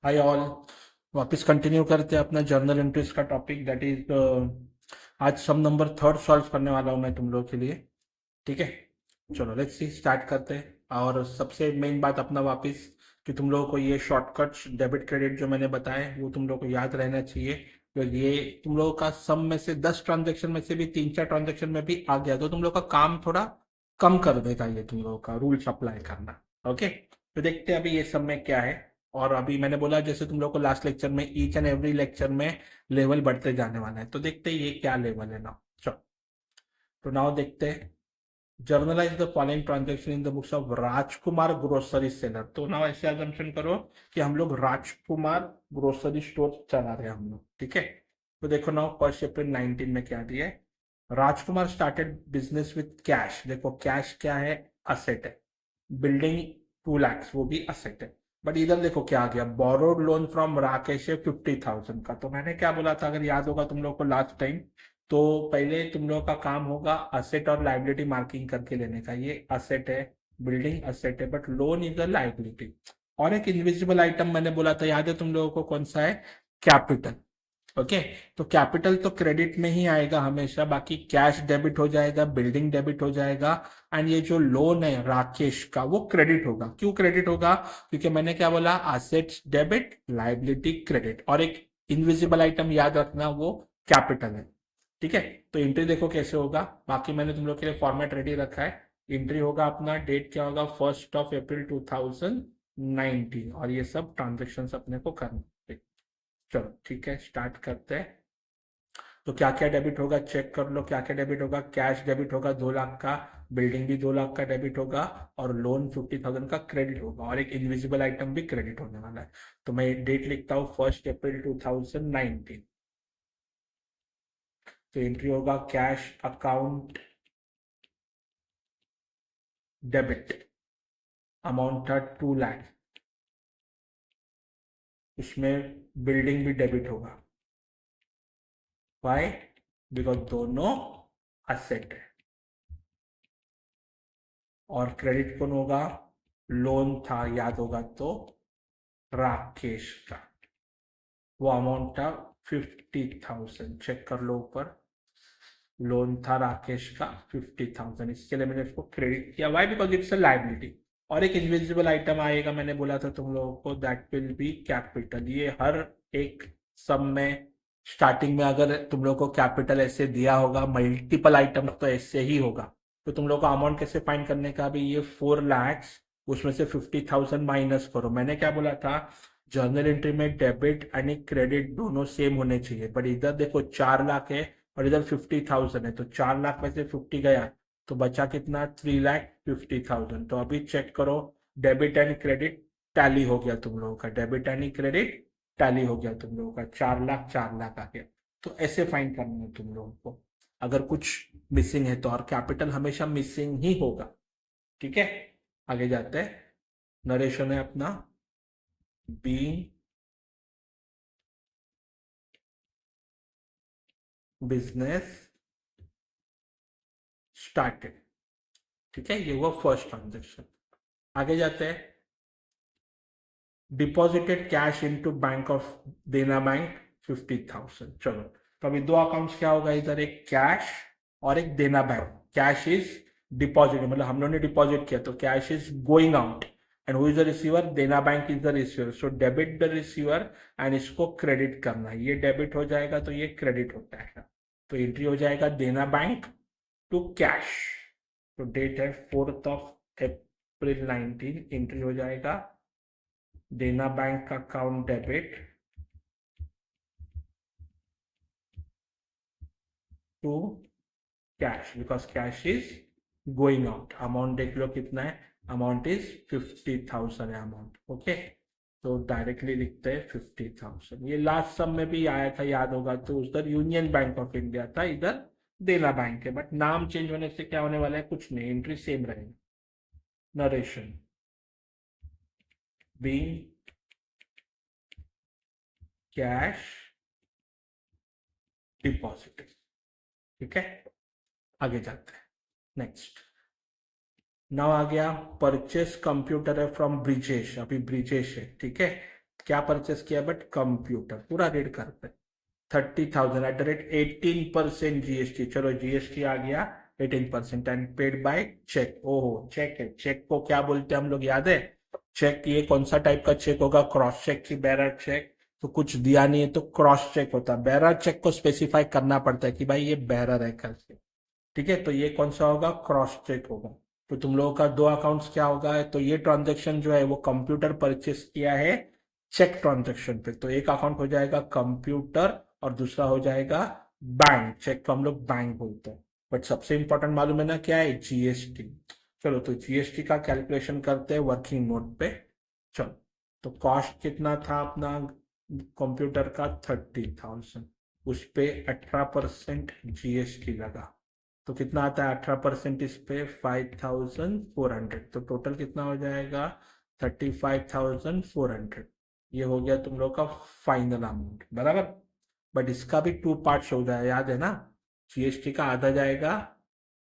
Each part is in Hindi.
Hi all. वापस कंटिन्यू करते हैं अपना जर्नल एंट्रीज का टॉपिक दैट इज आज सम नंबर थर्ड सॉल्व करने वाला हूँ मैं तुम लोगों के लिए। ठीक है, चलो लेट्स सी स्टार्ट करते हैं। और सबसे मेन बात अपना वापस कि तुम लोगों को ये शॉर्टकट्स डेबिट क्रेडिट जो मैंने बताए वो तुम लोगों को याद रहना चाहिए। क्योंकि ये तुम लोगों का सम में से 10 ट्रांजेक्शन में से भी 3-4 ट्रांजेक्शन में भी आ गया तो तुम लोग का काम थोड़ा कम कर देगा ये तुम लोगों का रूल्स अप्लाई करना। ओके, तो देखते हैं अभी ये सब में क्या है। और अभी मैंने बोला जैसे तुम लोग को लास्ट लेक्चर में ईच एंड एवरी लेक्चर में लेवल बढ़ते जाने वाला है, तो देखते हैं ये क्या लेवल है ना। चलो, तो नाउ देखते हैं। Generalized the following transaction in the books of Rajkumar grocery seller. तो नाउ ऐसे अजम्पशन करो कि हम लोग राजकुमार ग्रोसरी स्टोर चला रहे हैं हम लोग। ठीक है, तो देखो नाउ 1 अप्रैल 19 में क्या दिया है। राजकुमार स्टार्टेड बिजनेस विथ कैश। देखो कैश क्या है, असेट है। बिल्डिंग 2 lakhs वो भी असेट है। बट इधर देखो क्या आ गया, बोरोड लोन फ्रॉम राकेश है 50,000 का। तो मैंने क्या बोला था, अगर याद होगा तुम लोग को लास्ट टाइम, तो पहले तुम लोग का काम होगा असेट और लाइबिलिटी मार्किंग करके लेने का। ये असेट है, बिल्डिंग असेट है, but loan is a liability. और एक इनविजिबल आइटम मैंने बोला था, याद है तुम लोगों को कौन सा है, कैपिटल। ओके, तो कैपिटल तो क्रेडिट में ही आएगा हमेशा, बाकी कैश डेबिट हो जाएगा, बिल्डिंग डेबिट हो जाएगा। एंड ये जो लोन है राकेश का वो क्रेडिट होगा। क्यों क्रेडिट होगा, क्योंकि मैंने क्या बोला, असेट्स डेबिट लाइबिलिटी क्रेडिट। और एक इनविजिबल आइटम याद रखना, वो कैपिटल है। ठीक है, तो एंट्री देखो कैसे होगा। बाकी मैंने तुम लोग के लिए फॉर्मेट रेडी रखा है। एंट्री होगा अपना, डेट क्या होगा, 1 अप्रैल 2019, और ये सब ट्रांजेक्शन अपने को करना है। चलो ठीक है, स्टार्ट करते हैं। तो क्या क्या डेबिट होगा चेक कर लो। क्या क्या डेबिट होगा, कैश डेबिट होगा 2 लाख का, बिल्डिंग भी 2 लाख का डेबिट होगा, और लोन 50,000 का क्रेडिट होगा, और एक इनविजिबल आइटम भी क्रेडिट होने वाला है। तो मैं डेट लिखता हूँ 1 अप्रैल 2019। तो एंट्री होगा कैश अकाउंट डेबिट, अमाउंट था 2 लाख। इसमें बिल्डिंग भी डेबिट होगा। वाई, बिकॉज दोनों असेट है। और क्रेडिट कौन होगा, लोन था याद होगा तो राकेश का। वो अमाउंट था 50,000, चेक कर लो ऊपर। लोन था राकेश का 50,000, इसके लिए मैंने इसको क्रेडिट किया। Why, because it's a liability. और एक इनविजिबल आइटम आएगा, मैंने बोला था तुम लोगों को, दैट विल बी कैपिटल। ये हर एक सम में स्टार्टिंग में अगर तुम लोग को कैपिटल ऐसे दिया होगा, मल्टीपल आइटम तो ऐसे ही होगा। तो तुम लोग को अमाउंट कैसे फाइंड करने का, अभी ये 4 lakhs, उसमें से 50,000 माइनस करो। मैंने क्या बोला था, जर्नल एंट्री में डेबिट एंड क्रेडिट दोनों सेम होने चाहिए। बट इधर देखो 4 लाख है और इधर 50,000 है, तो 4 लाख में से 50 गया तो बचा कितना, 3,50,000। तो अभी चेक करो, डेबिट एंड क्रेडिट टैली हो गया तुम लोगों का, डेबिट एंड क्रेडिट टैली हो गया तुम लोगों का, 4 लाख 4 लाख आ गया। तो ऐसे फाइंड करना है तुम लोगों को, अगर कुछ मिसिंग है तो। और कैपिटल हमेशा मिसिंग ही होगा। ठीक है, आगे जाते हैं। नरेशन है अपना, बीइंग बिजनेस स्टार्टेड। ठीक है, ये हुआ फर्स्ट ट्रांजेक्शन। आगे जाते हैं। Deposited cash into bank of देना बैंक 50,000। चलो, तो अभी दो अकाउंट्स क्या होगा इधर, एक कैश और एक देना बैंक। कैश इज डिपॉजिट, मतलब हम लोगों ने डिपॉजिट किया, तो cash is going out. And who is the receiver, Dena bank is the receiver. So debit the receiver and इसको क्रेडिट करना है। ये डेबिट हो जाएगा तो ये क्रेडिट हो जाएगा। तो एंट्री हो जाएगा देना बैंक टू कैश। तो डेट है 4 अप्रैल 19, एंट्री हो जाएगा देना बैंक का account debit to cash, because cash is going out. Amount देख लो कितना है, अमाउंट इज 50,000 है अमाउंट। ओके, तो डायरेक्टली लिखते हैं 50,000। ये लास्ट सम में भी आया था याद होगा, तो उधर यूनियन बैंक ऑफ इंडिया था, इधर देना बैंक है। बट नाम चेंज होने से क्या होने वाला है, कुछ नहीं, एंट्री सेम रहेगी। Narration, being cash deposit. ठीक है, आगे जाते हैं। नेक्स्ट, नाउ आ गया परचेस कंप्यूटर है फ्रॉम ब्रिजेश। अभी ब्रिजेश है, ठीक है। क्या परचेस किया, बट कंप्यूटर। पूरा रीड करते 30,000 एट द रेट 18% जीएसटी। चलो जीएसटी आ गया 18% एंड पेड बाय चेक। ओहो चेक है, चेक को क्या बोलते हैं हम लोग याद है? चेक, ये कौन सा टाइप का चेक होगा? क्रॉस चेक की बैरर चेक? तो कुछ दिया नहीं है तो क्रॉस चेक होता है। बैरर चेक को स्पेसिफाई करना पड़ता है कि भाई ये बैरर है करके, ठीक है। तो ये कौन सा होगा? क्रॉस चेक होगा। तो तुम लोगों का दो अकाउंट्स क्या होगा? तो ये ट्रांजेक्शन जो है वो कंप्यूटर परचेस किया है चेक ट्रांजेक्शन पे, तो एक अकाउंट हो जाएगा कंप्यूटर और दूसरा हो जाएगा बैंक। चेक को हम लोग बैंक बोलते हैं, बट सबसे इंपॉर्टेंट मालूम है ना क्या है? जीएसटी। चलो तो जीएसटी का कैलकुलेशन करते हैं वर्किंग नोट पे। चलो, तो कॉस्ट कितना था अपना कंप्यूटर का? 30,000। उस पे 18% जीएसटी लगा, तो कितना आता है 18% इस पे? 5,400। तो टोटल कितना हो जाएगा? 35,400। ये हो गया तुम लोग का फाइनल अमाउंट, बराबर। बट इसका भी टू पार्ट्स हो जाए, याद है ना? जीएसटी का आधा जाएगा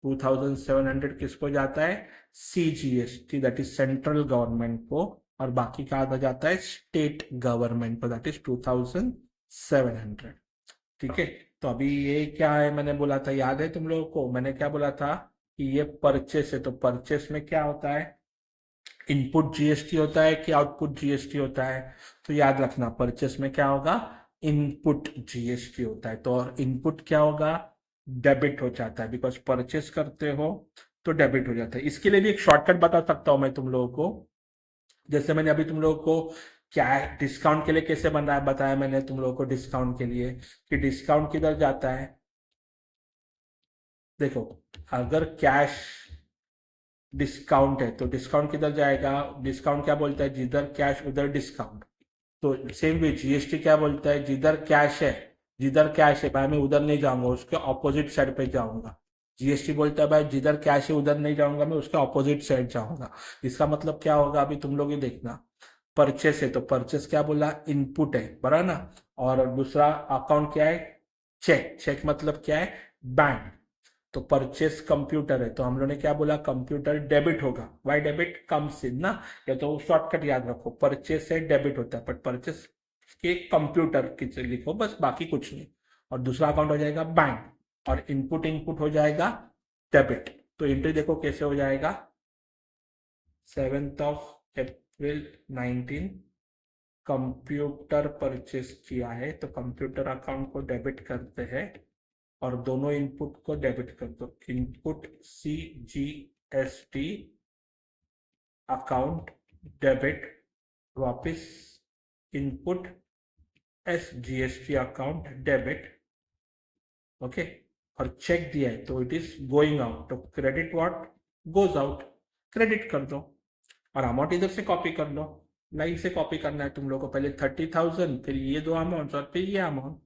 2,700 किसको जाता है? CGST, that is central government को, और बाकी का आधा जाता है स्टेट गवर्नमेंट को, दैट इज 2,700। ठीक है। तो अभी ये क्या है मैंने बोला था, याद है तुम लोगों को? मैंने क्या बोला था कि ये परचेस है, तो परचेस में क्या होता है? इनपुट जीएसटी होता है कि आउटपुट जीएसटी होता है? तो याद रखना परचेस में क्या होगा? इनपुट जीएसटी होता है। तो और इनपुट क्या होगा? डेबिट हो जाता है, बिकॉज परचेस करते हो तो डेबिट हो जाता है। इसके लिए भी एक शॉर्टकट बता सकता हूं मैं तुम लोगों को। जैसे मैंने अभी तुम लोगों को क्या डिस्काउंट के लिए कैसे बना है बताया मैंने तुम लोगों को डिस्काउंट के लिए, कि डिस्काउंट किधर जाता है? देखो, अगर कैश डिस्काउंट है तो डिस्काउंट किधर जाएगा? डिस्काउंट क्या बोलता है? जिधर कैश उधर डिस्काउंट। तो सेम वे जीएसटी क्या बोलता है? जिधर कैश है, जिधर कैश है भाई मैं उधर नहीं जाऊंगा, उसके ऑपोजिट साइड पे जाऊंगा। जीएसटी बोलता है भाई जिधर कैश है उधर नहीं जाऊंगा, मैं उसके ऑपोजिट साइड जाऊंगा। इसका मतलब क्या होगा अभी तुम लोग ही देखना। परचेस है तो परचेस क्या बोला? इनपुट है, बराबर ना। और दूसरा अकाउंट क्या है? चेक। चेक मतलब क्या है? बैंक। तो परचेस कंप्यूटर है तो हम लोग ने क्या बोला? कंप्यूटर डेबिट होगा। Why debit? कम्स इन ना। या तो शॉर्टकट याद रखो, परचेस है डेबिट होता है, बट परचेस के कंप्यूटर की लिखो बस, बाकी कुछ नहीं। और दूसरा अकाउंट हो जाएगा बैंक, और इनपुट इनपुट हो जाएगा डेबिट। तो एंट्री देखो कैसे हो जाएगा। 7 अप्रैल 19 कंप्यूटर परचेस किया है, तो कंप्यूटर अकाउंट को डेबिट करते हैं और दोनों इनपुट को डेबिट कर दो। इनपुट CGST अकाउंट डेबिट, वापस input SGST account debit. Okay. और चेक दिया है तो इट इज गोइंग आउट, तो credit what? Goes out. Credit कर दो और अमाउंट इधर से कॉपी कर लो। लाइन से कॉपी करना है तुम लोग को, पहले 30,000 फिर ये दो अमाउंट और फिर ये अमाउंट।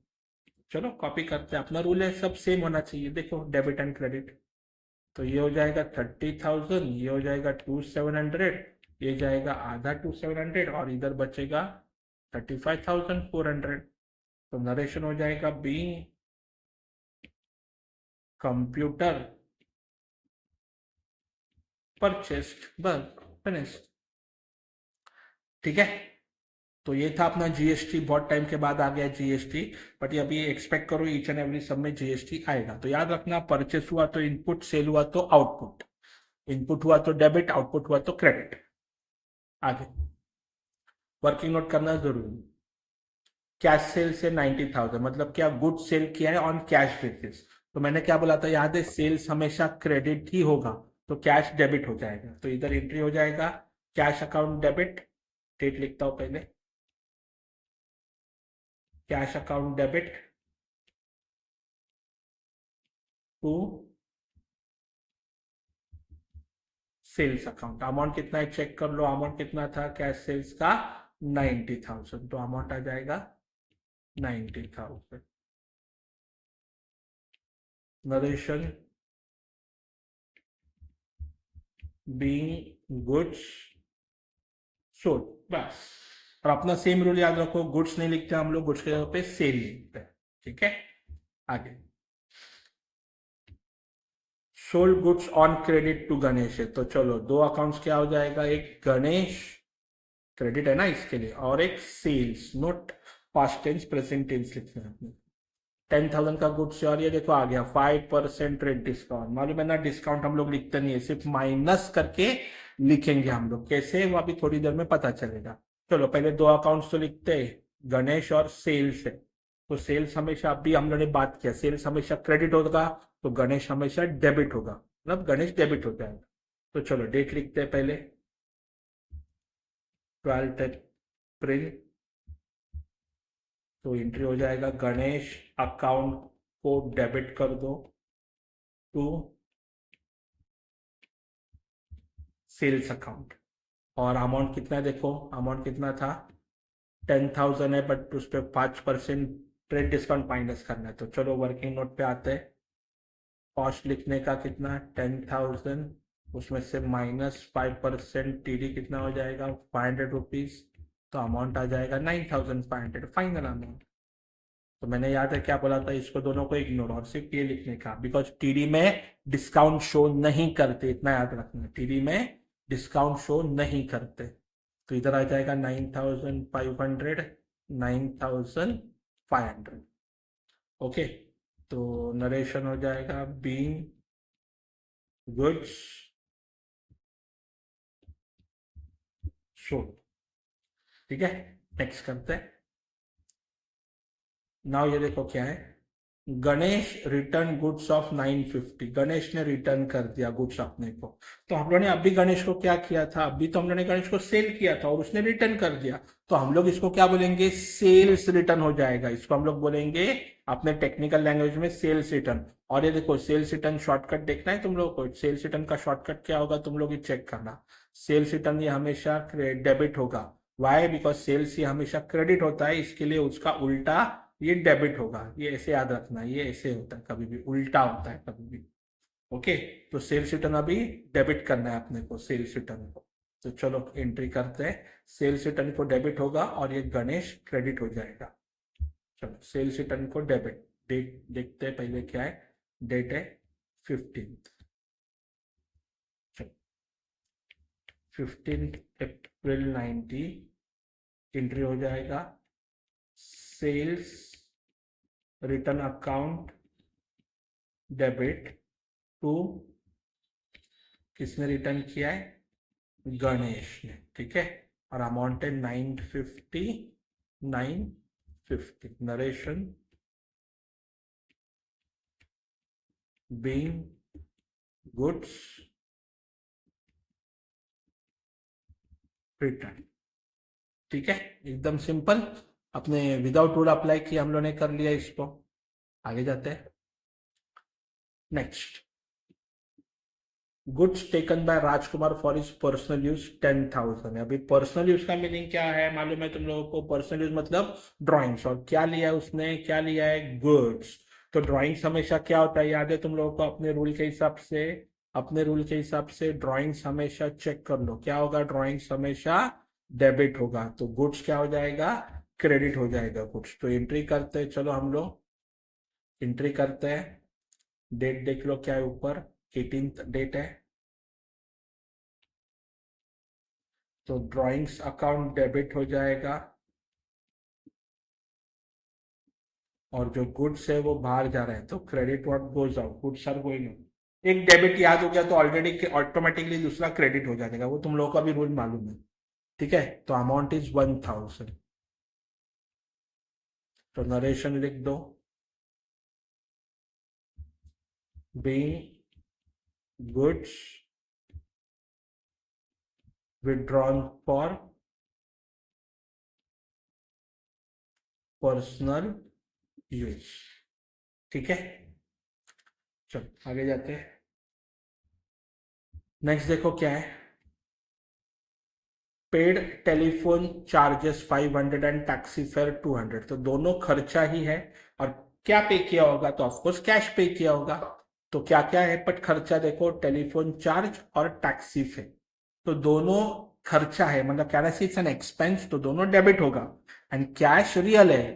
चलो कॉपी करते हैं, अपना रूल है सब सेम होना चाहिए। देखो डेबिट एंड क्रेडिट, तो ये हो जाएगा 30,000, ये हो जाएगा 2,700, ये जाएगा आधा 2,700 और इधर बचेगा 35,400। तो नरेशन हो जाएगा बीइंग कंप्यूटर परचेस्ड, बस फिनिश। ठीक है। तो ये था अपना जीएसटी, बहुत टाइम के बाद आ गया जीएसटी, बट ये अभी एक्सपेक्ट करो ईच एंड एवरी सब में जीएसटी आएगा। तो याद रखना परचेस हुआ तो इनपुट, सेल हुआ तो आउटपुट, इनपुट हुआ तो डेबिट, आउटपुट हुआ तो क्रेडिट। आगे वर्किंग नोट करना जरूरी। कैश सेल से 90,000 मतलब क्या? गुड सेल किया है ऑन कैश बेसिस। तो मैंने क्या बोला था याद है? सेल्स हमेशा क्रेडिट ही होगा, तो कैश डेबिट हो जाएगा। तो इधर एंट्री हो जाएगा कैश अकाउंट डेबिट। डेट लिखता हूं पहले, cash account debit to sales account. Amount कितना है चेक कर लो, अमाउंट कितना था कैश सेल्स का? 90,000। तो अमाउंट आ जाएगा 90,000। नरेशन बीइंग गुड्स सोल्ड, बस। और अपना सेम रूल याद रखो, गुड्स नहीं लिखते हम लोग, गुड्स के जगह पे सेल लिखते हैं। ठीक है। आगे sold goods on credit to Ganesh है, तो चलो दो अकाउंट्स क्या हो जाएगा? एक गणेश क्रेडिट है ना इसके लिए, और एक sales, note past tense present tense लिखना है आपने। 10,000 का गुड्स है और ये देखो आ गया 5% रेट डिस्काउंट। मालूम है ना, डिस्काउंट हम लोग लिखते नहीं है, सिर्फ माइनस करके लिखेंगे हम लोग। कैसे, वो अभी थोड़ी देर में पता चलेगा। चलो पहले दो अकाउंट्स तो लिखते हैं, गणेश और सेल्स है। तो सेल्स हमेशा, अभी हम लोगों ने बात किया, सेल्स हमेशा क्रेडिट होगा, तो गणेश हमेशा डेबिट होगा, मतलब गणेश डेबिट हो जाएगा। तो चलो डेट लिखते हैं पहले, 12 अप्रैल। तो एंट्री हो जाएगा, गणेश अकाउंट को डेबिट कर दो टू सेल्स अकाउंट। और अमाउंट कितना है देखो, अमाउंट कितना था, 10,000 है, बट उस पर 5% ट्रेड डिस्काउंट माइनस करना है। तो चलो वर्किंग नोट पे आते हैं। कॉस्ट लिखने का कितना, 10,000, उसमें से -5% टीडी कितना हो जाएगा, 500 रुपीज। तो अमाउंट आ जाएगा 9,500, फाइनल अमाउंट। तो मैंने याद है क्या बोला था, इसको दोनों को इग्नोर और सिर्फ ये लिखने का, बिकॉज टीडी में डिस्काउंट शो नहीं करते, इतना याद रखना, टीडी में डिस्काउंट शो नहीं करते। तो इधर आ जाएगा 9,500, 9,500। ओके, तो नरेशन हो जाएगा, बीइंग गुड्स सोल्ड। ठीक है, नेक्स्ट करते हैं। नाउ ये देखो क्या है, Ganesh return goods of 950। Ganesh ने रिटर्न कर दिया गुड्स अपने को। तो हम लोग ने अभी गणेश को क्या किया था, अभी तो हम लोग ने गणेश को सेल किया था और उसने रिटर्न कर दिया। तो हम लोग इसको क्या बोलेंगे, सेल्स रिटर्न हो जाएगा। इसको हम लोग बोलेंगे अपने टेक्निकल लैंग्वेज में सेल्स रिटर्न। और ये देखो सेल्स रिटर्न शॉर्टकट देखना है तुम लोग को, सेल्स रिटर्न का शॉर्टकट क्या होगा तुम लोग ही चेक करना। सेल्स रिटर्न ये हमेशा डेबिट होगा। वाई, बिकॉज सेल्स ये हमेशा क्रेडिट होता है, इसके लिए उसका उल्टा ये डेबिट होगा। ये ऐसे याद रखना, ये ऐसे होता है, कभी भी उल्टा होता है कभी भी। ओके, तो सेल्स रिटर्न अभी डेबिट करना है अपने को, सेल्स रिटर्न को। तो चलो एंट्री करते हैं, सेल्स रिटर्न को डेबिट होगा और ये गणेश क्रेडिट हो जाएगा। चलो सेल्स रिटर्न को डेबिट, डेट देखते हैं पहले क्या है, डेट है 15th। 15 अप्रैल 90, एंट्री हो जाएगा, sales return account debit to, किसने रिटर्न किया है, गणेश ने। ठीक है, और अमाउंट है 950, 950। Narration, being goods return. ठीक है, एकदम सिंपल, अपने विदाउट रूल अप्लाई किया हम लोग ने, कर लिया इसको। आगे जाते हैं, next. Goods taken by Rajkumar for his personal use 10,000। अभी पर्सनल यूज का मीनिंग क्या है मालूम है तुम लोगों को, पर्सनल यूज मतलब ड्राइंग्स। और क्या लिया है उसने, क्या लिया है, गुड्स। तो ड्राइंग्स हमेशा क्या होता है, याद है तुम लोगों को, अपने रूल के हिसाब से, अपने रूल के हिसाब से ड्राइंग्स हमेशा चेक कर लो, क्या होगा, ड्राइंग्स हमेशा डेबिट होगा। तो गुड्स क्या हो जाएगा, क्रेडिट हो जाएगा गुड्स। तो एंट्री करते हैं, चलो हम लोग एंट्री करते हैं। डेट देख लो क्या है ऊपर, 18th डेट है। तो ड्राइंग्स अकाउंट डेबिट हो जाएगा और जो गुड्स है वो बाहर जा रहा है, तो credit what goes out, goods are going out. एक डेबिट याद हो गया तो ऑलरेडी ऑटोमेटिकली दूसरा क्रेडिट हो जाएगा, वो तुम लोगों का भी रूल मालूम है। ठीक है, तो अमाउंट इज 1,000। तो नरेशन लिख दो, being goods withdrawn for personal use. ठीक है, चलो आगे जाते हैं। नेक्स्ट देखो क्या है, paid telephone charges 500 and taxi fare 200। तो दोनों खर्चा ही है, और क्या पे किया होगा, तो ऑफकोर्स कैश पे किया होगा। तो क्या क्या है, बट खर्चा देखो, टेलीफोन चार्ज और टैक्सी फेयर, तो दोनों खर्चा है, मतलब क्या इट्स एन एक्सपेंस, तो दोनों डेबिट होगा। एंड कैश रियल है,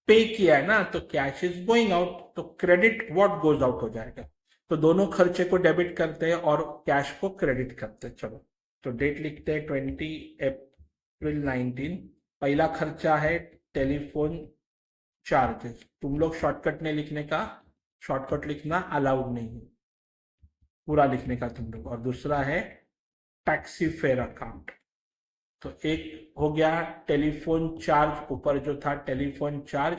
पे किया है ना, तो कैश इज गोइंग आउट, तो क्रेडिट व्हाट गोज आउट हो जाएगा। तो दोनों खर्चे को डेबिट करते हैं और कैश को क्रेडिट करते हैं। चलो तो डेट लिखते हैं अप्रैल 19। पहला खर्चा है टेलीफोन चार्जेस। तुम लोग शॉर्टकट नहीं लिखने का, शॉर्टकट लिखना अलाउड नहीं है, पूरा लिखने का तुम लोग। और दूसरा है टैक्सी फेयर अकाउंट। तो एक हो गया टेलीफोन चार्ज, ऊपर जो था टेलीफोन चार्ज,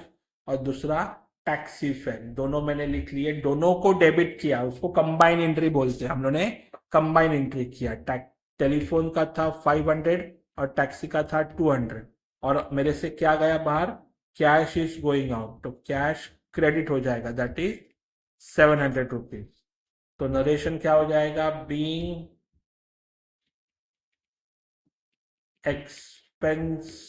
और दूसरा टैक्सी फेयर। दोनों मैंने लिख लिए, दोनों को डेबिट किया, उसको कंबाइन एंट्री बोलते हैं। हम लोगों ने कंबाइन एंट्री किया। टेलीफोन का था 500 और टैक्सी का था 200, और मेरे से क्या गया बाहर, कैश इज गोइंग आउट, तो कैश क्रेडिट हो जाएगा, दैट इज 700 रुपीज। तो नरेशन क्या हो जाएगा, बीइंग एक्सपेंस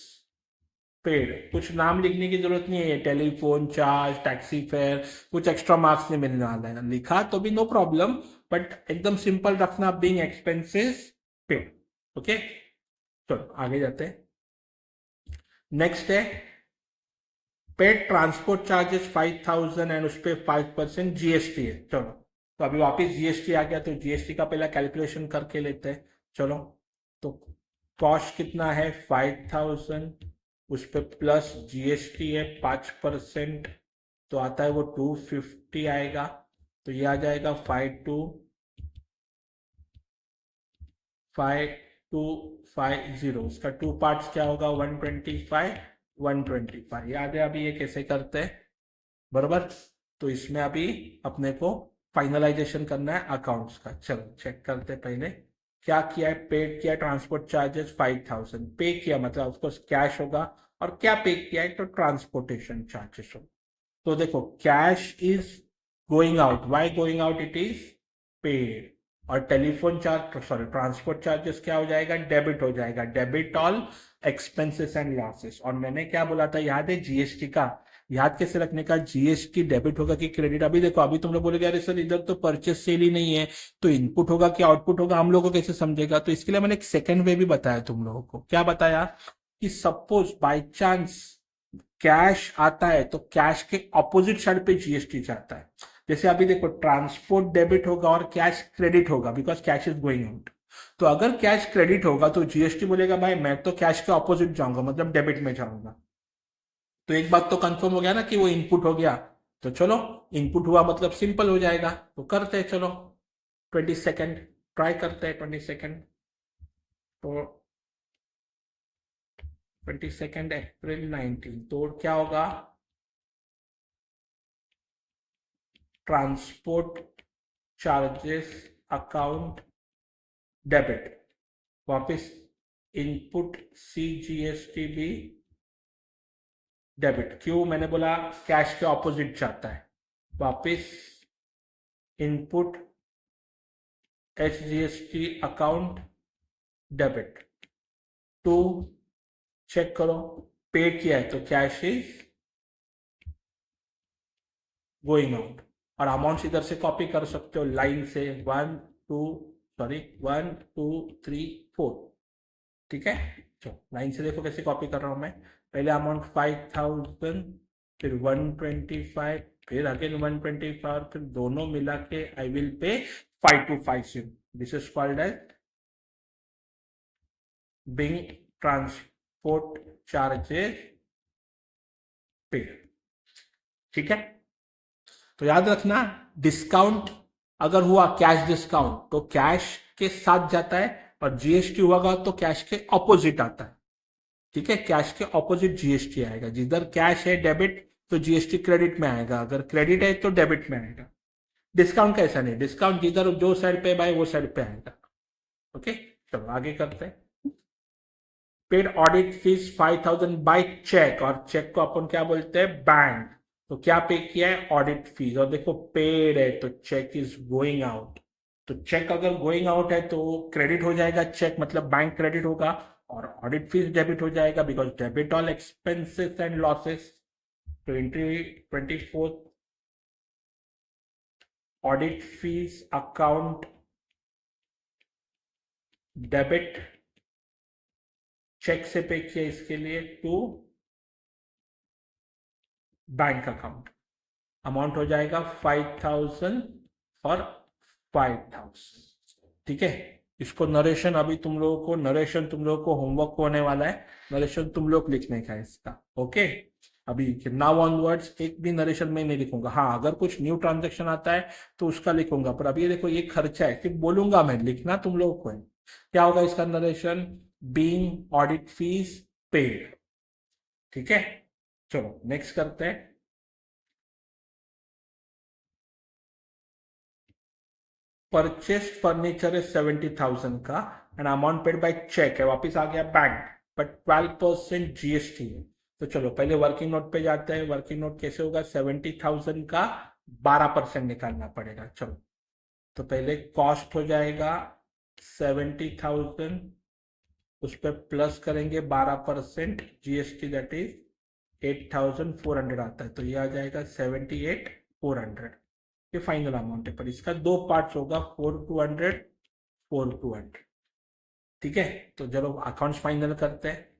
पेड। कुछ नाम लिखने की जरूरत नहीं है, टेलीफोन चार्ज, टैक्सी फेयर, कुछ एक्स्ट्रा मार्क्स नहीं मिलने वाला है। लिखा तो भी नो प्रॉब्लम, बट एकदम सिंपल रखना, बीइंग एक्सपेंसेस पेड। ओके, चलो आगे जाते हैं। नेक्स्ट है पेड ट्रांसपोर्ट चार्जेस 5000 एंड उस पर 5% जीएसटी है। चलो, तो अभी वापस जीएसटी आ गया, तो जीएसटी का पहला कैलकुलेशन करके लेते हैं। चलो, तो कॉस्ट कितना है 5000, उस पर प्लस जीएसटी है 5%, तो आता है वो 250 आएगा। तो ये आ जाएगा 5250। उसका टू पार्ट्स क्या होगा, 125 125। याद है अभी ये कैसे करते हैं, बरोबर। तो इसमें अभी अपने को फाइनलाइजेशन करना है अकाउंट्स का। चलो चेक करते हैं पहले क्या किया है। पेड किया ट्रांसपोर्ट चार्जेस 5000, पे किया मतलब ऑफकोर्स कैश होगा, और क्या पे किया है, तो ट्रांसपोर्टेशन चार्जेस होगा। तो देखो cash is going out, why going out, it is paid. और telephone charge, sorry transport charges क्या हो जाएगा, डेबिट हो जाएगा, debit all expenses and losses. और मैंने क्या बोला था, याद है जीएसटी का, याद कैसे रखने का, जीएसटी डेबिट होगा कि क्रेडिट। अभी देखो, अभी तुम लोग बोलेगे अरे सर इधर तो परचेस सेल ही नहीं है, तो इनपुट होगा कि आउटपुट होगा, हम लोगों को कैसे समझेगा। तो इसके लिए मैंने एक सेकंड वे भी बताया तुम लोगों को। क्या बताया कि सपोज बाय चांस कैश आता है, तो कैश के ऑपोजिट साइड पे जीएसटी जाता है। जैसे अभी देखो, ट्रांसपोर्ट डेबिट होगा और कैश क्रेडिट होगा, because cash is going out. तो अगर कैश क्रेडिट होगा तो जीएसटी बोलेगा भाई मैं तो कैश के ऑपोजिट जाऊंगा, मतलब डेबिट में जाऊंगा। तो एक बात तो कंफर्म हो गया ना कि वो इनपुट हो गया। तो चलो, इनपुट हुआ मतलब सिंपल हो जाएगा, तो करते हैं। चलो 22 ट्राई करते हैं, 22। तो 22 अप्रैल 19, तो क्या होगा, ट्रांसपोर्ट चार्जेस अकाउंट डेबिट, वापस इनपुट सीजीएसटी भी डेबिट। क्यों मैंने बोला, कैश के ऑपोजिट जाता है। वापस input SGST account debit. To check करो, पे किया है तो कैश इज गोइंग आउट। और अमाउंट इधर से कॉपी कर सकते हो लाइन से, 1 2 3 4। ठीक है, चलो लाइन से देखो कैसे कॉपी कर रहा हूं मैं। पहले अमाउंट 5000, फिर 125, फिर अगेन 125, फिर दोनों मिला के आई will pay 5250। This is called as being transport charges paid. ठीक है, तो याद रखना, डिस्काउंट अगर हुआ कैश डिस्काउंट तो कैश के साथ जाता है, और जीएसटी हुआ तो कैश के ऑपोजिट आता है। ठीक है, कैश के ऑपोजिट जीएसटी आएगा। जिधर कैश है डेबिट, तो जीएसटी क्रेडिट में आएगा, अगर क्रेडिट है तो डेबिट में आएगा। डिस्काउंट का ऐसा नहीं, डिस्काउंट जिधर जो साइड पे भाई वो साइड पे आएगा। ओके, चलो आगे करते हैं। Paid audit fees 5000 by cheque, और चेक को अपन क्या बोलते हैं, बैंक। तो क्या पे किया है, ऑडिट फीस। और देखो पेड है तो चेक इज गोइंग आउट। तो चेक अगर गोइंग आउट है तो क्रेडिट हो जाएगा चेक, मतलब बैंक क्रेडिट होगा, और ऑडिट फीस डेबिट हो जाएगा, because debit all expenses and losses. तो entry 24, audit fees account debit, cheque से पे किया, इसके लिए टू बैंक अकाउंट। अमाउंट हो जाएगा 5000 और 5000। ठीक है, इसको नरेशन, अभी तुम लोगों को नरेशन, तुम लोगों को होमवर्क होने वाला है, नरेशन तुम लोग लिखने का है इसका। ओके, अभी नाउ ऑनवर्ड्स एक भी नरेशन में नहीं लिखूंगा। हाँ, अगर कुछ न्यू ट्रांजेक्शन आता है तो उसका लिखूंगा, पर अभी देखो ये खर्चा है, सिर्फ बोलूंगा मैं, लिखना तुम लोगों को है। क्या होगा इसका narration? Being audit fees paid. ठीक है, चलो नेक्स्ट करते हैं। परचेस्ड फर्नीचर है 70,000 का, and amount paid by cheque है, वापस आ गया बैंक, बट 12% जीएसटी है। तो चलो पहले वर्किंग नोट पे जाते हैं। वर्किंग नोट कैसे होगा? 70,000 का 12% निकालना पड़ेगा। चलो, तो पहले कॉस्ट हो जाएगा 70,000, उस पर प्लस करेंगे 12% जीएसटी, दैट इज 8,400 आता है, तो ये आ जाएगा 78,400। ये फाइनल अमाउंट है, पर इसका दो पार्ट्स होगा, 4,200, 4,200। ठीक है, तो चलो अकाउंट्स फाइनल करते हैं।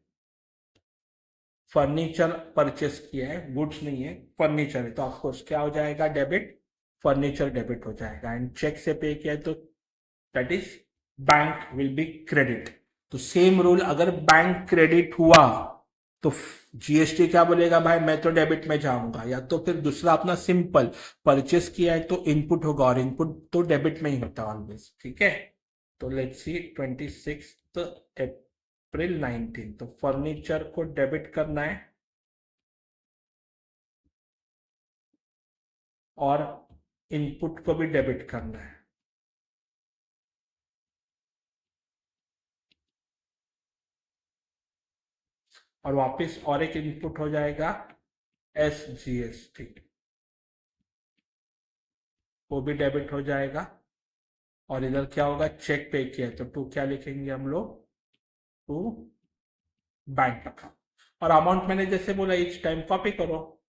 फर्नीचर परचेस किया है, गुड्स नहीं है, फर्नीचर है, तो ऑफकोर्स क्या हो जाएगा? डेबिट, फर्नीचर डेबिट हो जाएगा। एंड चेक से पे किया है तो that is bank will be credit. तो सेम रूल, अगर बैंक क्रेडिट हुआ तो जीएसटी क्या बोलेगा? भाई मैं तो डेबिट में जाऊंगा। या तो फिर दूसरा अपना सिंपल, परचेस किया है तो इनपुट होगा, और इनपुट तो डेबिट में ही होता है ऑलवेज। ठीक है, तो लेट्स सी 26 अप्रैल 19, तो फर्नीचर को डेबिट करना है और इनपुट को भी डेबिट करना है। और वापस और एक इनपुट हो जाएगा SGST, वो भी डेबिट हो जाएगा। और इधर क्या होगा? चेक पे किया है तो टू क्या लिखेंगे हम लोग? To bank account. और अमाउंट मैंने जैसे बोला, इच टाइम कॉपी करो,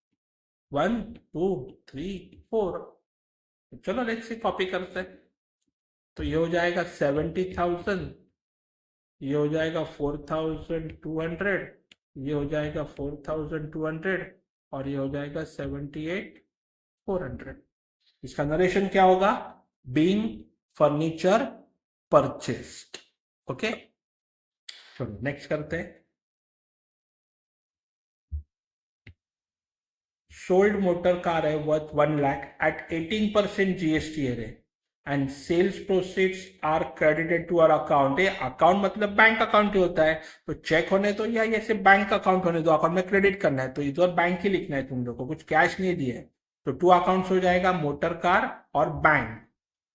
1 2 3 4। चलो लेट्स से कॉपी करते हैं। तो ये हो जाएगा 70,000, ये हो जाएगा 4,200, ये हो जाएगा 4,200, और ये हो जाएगा 78,400। इसका नरेशन क्या होगा? Being furniture purchased. ओके, चलो नेक्स्ट करते हैं। सोल्ड मोटर कार है वर्थ 1 लाख एट 18% जीएसटी है, and sales proceeds are credited to our account. ये अकाउंट मतलब बैंक अकाउंट ही होता है, तो चेक होने तो या ऐसे बैंक अकाउंट होने दो, अकाउंट में क्रेडिट करना है तो इधर बैंक ही लिखना है, तुम लोग को कुछ कैश नहीं दिया है। तो टू अकाउंट्स हो जाएगा, मोटर कार और बैंक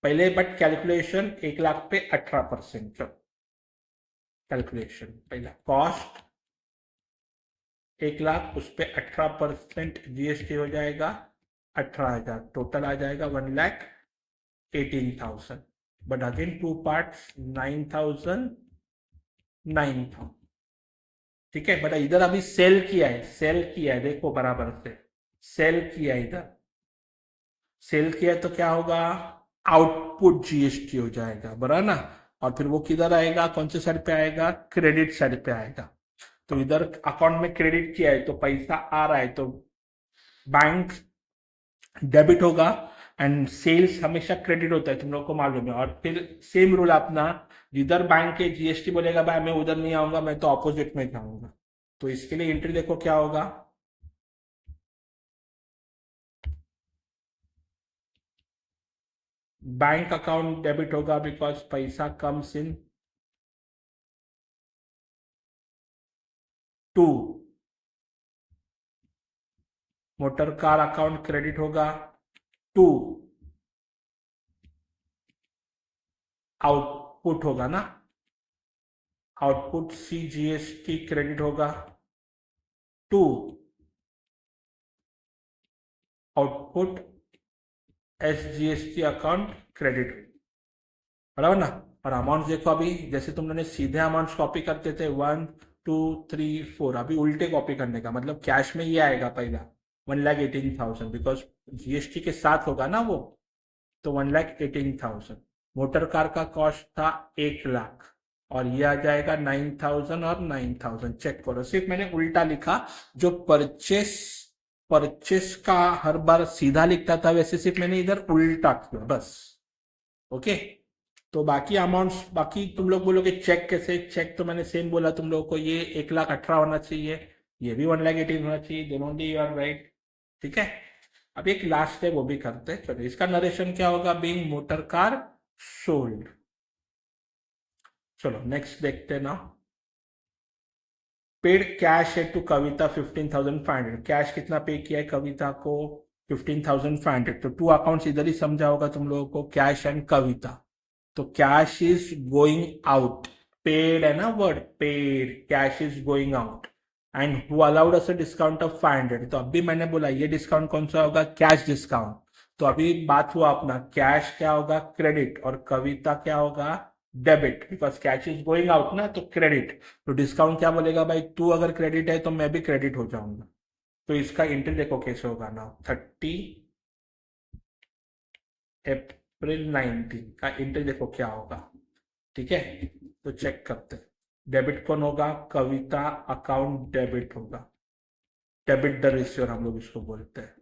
पहले, बट कैलकुलेशन 1 लाख पे 18%। कैलकुलेशन पहला कॉस्ट 1 लाख, उस पर 18% जीएसटी हो जाएगा 18,000, टोटल आ जाएगा 1,18,000। But again two parts, 9,000, 9,000। ठीक है, बट इधर अभी सेल किया है, सेल किया है, देखो बराबर से सेल किया है, इधर सेल किया है तो क्या होगा? आउटपुट जीएसटी हो जाएगा, बराबर ना। और फिर वो किधर आएगा? कौन से साइड पे आएगा? क्रेडिट साइड पे आएगा। तो इधर अकाउंट में क्रेडिट किया है तो पैसा आ रहा है, तो बैंक डेबिट होगा, एंड सेल्स हमेशा क्रेडिट होता है, तुम लोग को मालूम है। और फिर सेम रूल अपना, जिधर बैंक के जीएसटी बोलेगा भाई मैं उधर नहीं आऊंगा, मैं तो ऑपोजिट में जाऊंगा। तो इसके लिए एंट्री देखो क्या होगा? बैंक अकाउंट डेबिट होगा बिकॉज पैसा comes in to. Motor car account credit होगा टू, आउटपुट होगा ना, आउटपुट CGST क्रेडिट होगा to, output SGST account credit, बराबर ना। और अमाउंट देखो, अभी जैसे तुम लोगों ने सीधे अमाउंट कॉपी करते थे 1 2 3 4, अभी उल्टे कॉपी करने का मतलब कैश में ये आएगा पहला 1,18,000, बिकॉज जीएसटी के साथ होगा ना वो, तो 1,18,000। मोटर कार का कॉस्ट था 1 लाख, और ये आ जाएगा 9,000 और 9,000। चेक करो, सिर्फ मैंने उल्टा लिखा, जो परचेस परचेस का हर बार सीधा लिखता था, वैसे सिर्फ मैंने इधर उल्टा किया बस। ओके, तो बाकी अमाउंट्स, बाकी तुम लोग बोलोगे चेक कैसे, चेक तो मैंने सेम बोला तुम लोगों को, ये 1,18,000 होना चाहिए, ये भी 1,18,000 होना चाहिए, दोनों भी यू आर राइट। ठीक है, अब एक लास्ट है वो भी करते हैं। चलो इसका नरेशन क्या होगा, बीइंग मोटर कार सोल्ड। चलो नेक्स्ट देखते हैं ना। पेड कैश है टू कविता 15,500, कैश कितना पे किया है कविता को, 15,500। तो टू अकाउंट्स इधर ही समझा होगा तुम लोगों को, कैश एंड कविता। तो cash is going out, paid है ना word, paid, cash is going out and who allowed us a discount of 500। तो अभी मैंने बोला ये डिस्काउंट कौन सा होगा, कैश डिस्काउंट। तो अभी बात हुआ अपना, कैश क्या होगा, क्रेडिट, और कविता क्या होगा, debit, because cash is going out ना, तो क्रेडिट। तो डिस्काउंट क्या बोलेगा भाई, तू अगर क्रेडिट है तो मैं भी क्रेडिट हो जाऊंगा। तो इसका एंट्री देखो कैसे होगा ना, 30 अप्रैल 19 का एंट्री देखो क्या होगा। ठीक है, तो चेक करते हैं। डेबिट कौन होगा, कविता, अकाउंट डेबिट होगा, डेबिट द रिसीवर हम लोग इसको बोलते हैं।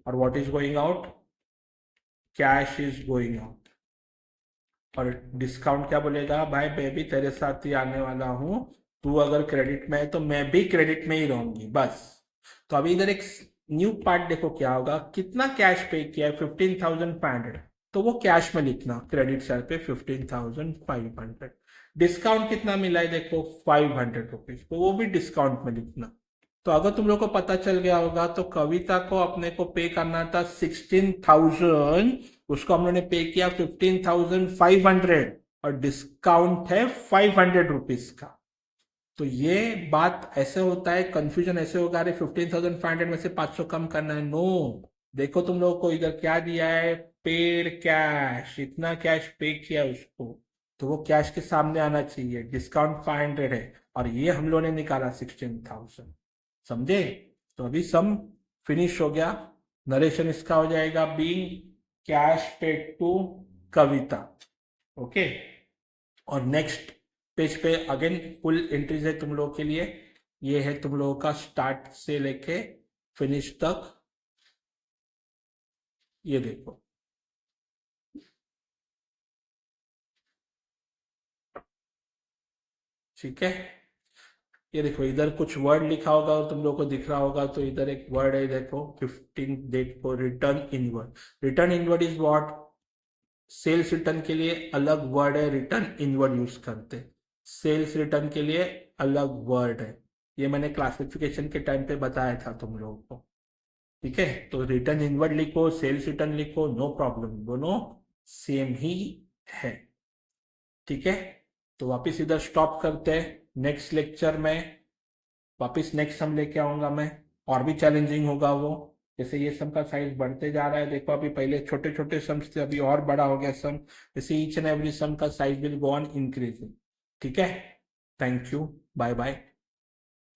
और what is going out, cash is going out. और डिस्काउंट क्या बोलेगा, भाई मैं भी तेरे साथ ही आने वाला हूं, तू अगर क्रेडिट में है तो मैं भी क्रेडिट में ही रहूंगी, बस। तो अभी इधर एक न्यू पार्ट देखो क्या होगा, कितना कैश पे किया है, 15,500। तो वो कैश में लिखना, क्रेडिट साइड पे 15,500। डिस्काउंट कितना मिला है देखो, 500 रुपीज, तो वो भी डिस्काउंट में लिखना। तो अगर तुम लोग को पता चल गया होगा, तो कविता को अपने को पे करना था 16,000, उसको हम लोगों ने पे किया 15,500, और डिस्काउंट है 500 रुपीज का। तो ये बात ऐसे होता है, कंफ्यूजन ऐसे होगा, अरे 15,500 में से 500 कम करना है, नो। देखो तुम लोगों को इधर क्या दिया है, पेड कैश, इतना कैश पे किया उसको, तो वो कैश के सामने आना चाहिए, डिस्काउंट 500 है, और ये हम लोगों ने निकाला 16,000। समझे। तो अभी सम फिनिश हो गया, नरेशन इसका हो जाएगा, being cash paid to Kavita. Okay, और नेक्स्ट पेज पे अगेन फुल एंट्रीज है तुम लोगों के लिए। ये है तुम लोगों का स्टार्ट से लेके फिनिश तक, ये देखो। ठीक है, ये देखो इधर कुछ वर्ड लिखा होगा और तुम लोगों को दिख रहा होगा, तो इधर एक वर्ड है देखो, 15 डेट को return inward. Return inward is what, sales return के लिए अलग वर्ड है, रिटर्न इनवर्ड यूज करते, सेल्स रिटर्न के लिए अलग वर्ड है। ये मैंने क्लासिफिकेशन के टाइम पे बताया था तुम लोगों को। ठीक है, तो रिटर्न इनवर्ड लिखो, सेल्स रिटर्न लिखो, नो प्रॉब्लम, दोनों सेम ही है। ठीक है, तो वापस इधर स्टॉप करते हैं, नेक्स्ट लेक्चर में वापस नेक्स्ट सम लेके आऊंगा मैं, और भी चैलेंजिंग होगा वो। जैसे ये सम का साइज बढ़ते जा रहा है, देखो अभी पहले छोटे छोटे सम्स थे, अभी और बड़ा हो गया सम। जैसे ईच एंड एवरी सम का size will go on increasing. ठीक है, थैंक यू, बाय बाय।